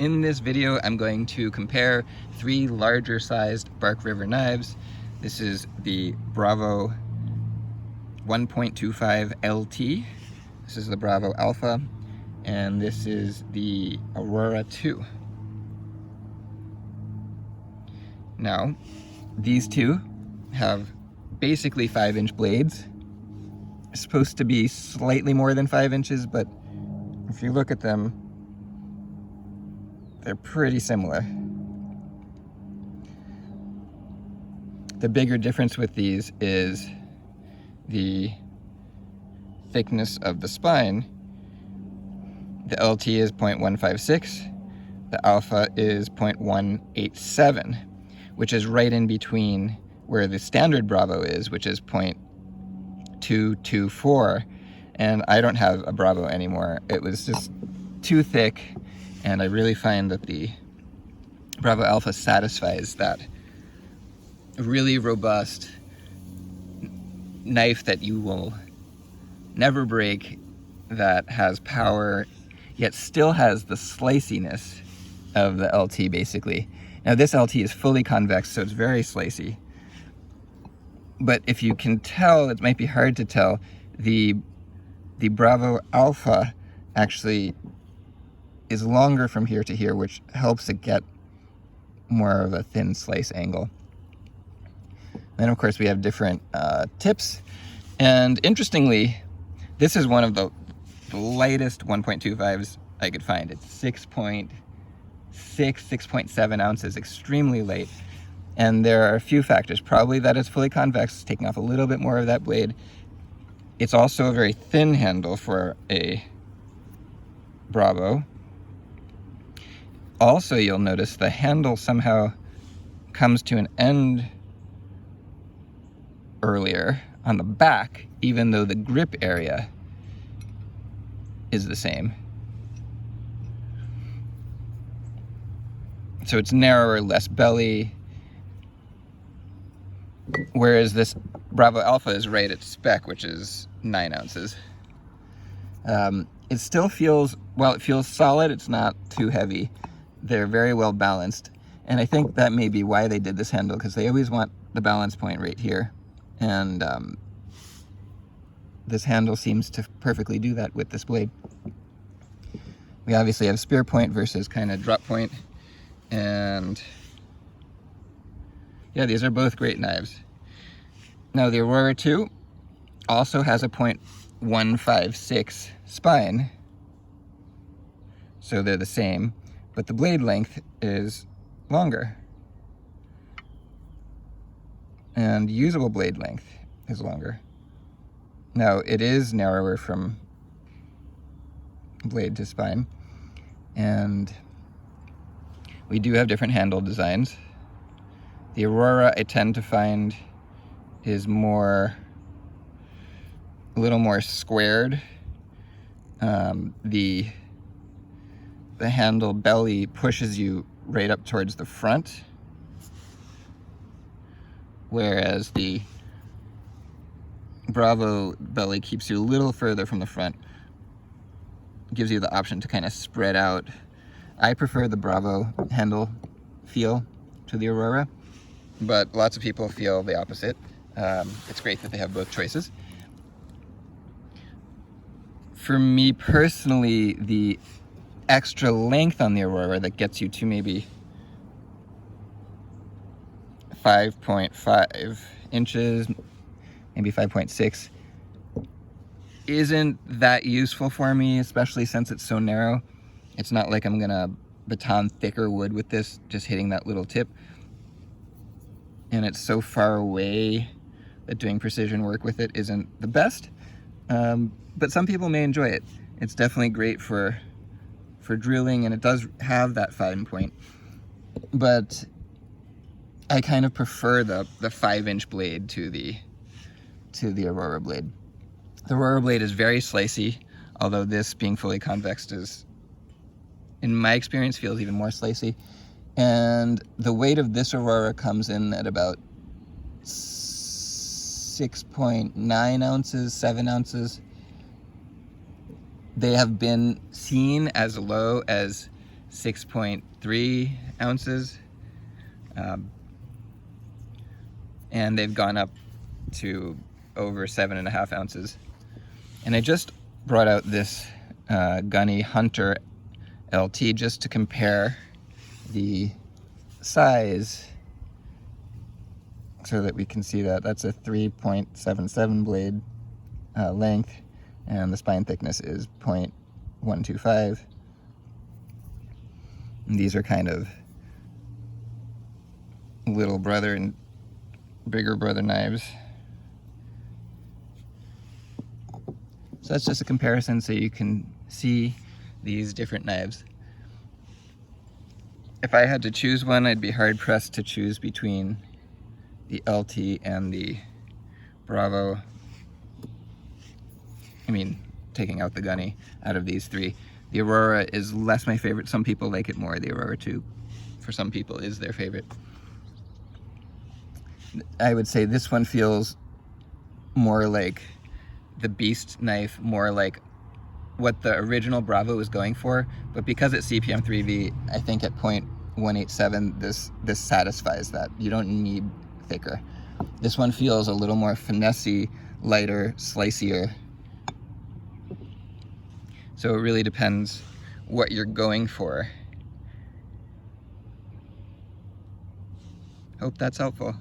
In this video, I'm going to compare three larger sized Bark River knives. This is the Bravo 1.25 LT. This is the Bravo Alpha, and this is the Aurora II. Now, these two have basically 5-inch blades. They're supposed to be slightly more than 5 inches, but if you look at them, they're pretty similar. The bigger difference with these is the thickness of the spine. The LT is 0.156, the Alpha is 0.187, which is right in between where the standard Bravo is, which is 0.224. And I don't have a Bravo anymore. It was just too thick, and I really find that the Bravo Alpha satisfies that really robust knife that you will never break, that has power, yet still has the sliciness of the LT, basically. Now this LT is fully convex, so it's very slicey. But if you can tell, it might be hard to tell, the Bravo Alpha actually is longer from here to here, which helps it get more of a thin slice angle. Then of course we have different tips, and interestingly, this is one of the lightest 1.25s I could find. It's 6.7 ounces, extremely light. And there are a few factors. Probably that it's fully convex, taking off a little bit more of that blade. It's also a very thin handle for a Bravo. Also, you'll notice the handle somehow comes to an end earlier on the back, even though the grip area is the same. So it's narrower, less belly, whereas this Bravo Alpha is right at spec, which is 9 ounces. It still feels, well, it feels solid, it's not too heavy. They're very well balanced, and I think that may be why they did this handle, because they always want the balance point right here, and this handle seems to perfectly do that with this blade. We obviously have spear point versus kind of drop point, and yeah, these are both great knives. Now the Aurora II also has a 0.156 spine, so they're the same, but the blade length is longer, and usable blade length is longer. Now it is narrower from blade to spine, and we do have different handle designs. The Aurora, I tend to find, is a little more squared. The handle belly pushes you right up towards the front, whereas the Bravo belly keeps you a little further from the front, gives you the option to kind of spread out. I prefer the Bravo handle feel to the Aurora, but lots of people feel the opposite. It's great that they have both choices. For me personally, the extra length on the Aurora that gets you to maybe 5.5 inches, maybe 5.6, isn't that useful for me, especially since it's so narrow. It's not like I'm gonna baton thicker wood with this, just hitting that little tip. And it's so far away that doing precision work with it isn't the best. But some people may enjoy it. It's definitely great for drilling, and it does have that fine point. But I kind of prefer the 5-inch blade to the Aurora blade. The Aurora blade is very slicey, although this, being fully convex, is, in my experience, feels even more slicey. And the weight of this Aurora comes in at about 6.9 ounces, 7 ounces. They have been seen as low as 6.3 ounces. And they've gone up to over 7.5 ounces. And I just brought out this Gunny Hunter LT just to compare the size so that we can see that that's a 3.77 blade length, and the spine thickness is 0.125. And these are kind of little brother and bigger brother knives. So that's just a comparison so you can see these different knives. If I had to choose one, I'd be hard pressed to choose between the LT and the Bravo. I mean, taking out the Gunny out of these three. The Aurora is less my favorite. Some people like it more. The Aurora II, for some people, is their favorite. I would say this one feels more like the Beast knife, more like what the original Bravo was going for, but because it's CPM 3V, I think at 0.187 this satisfies that. You don't need thicker. This one feels a little more finessey, lighter, slicier. So it really depends what you're going for. Hope that's helpful.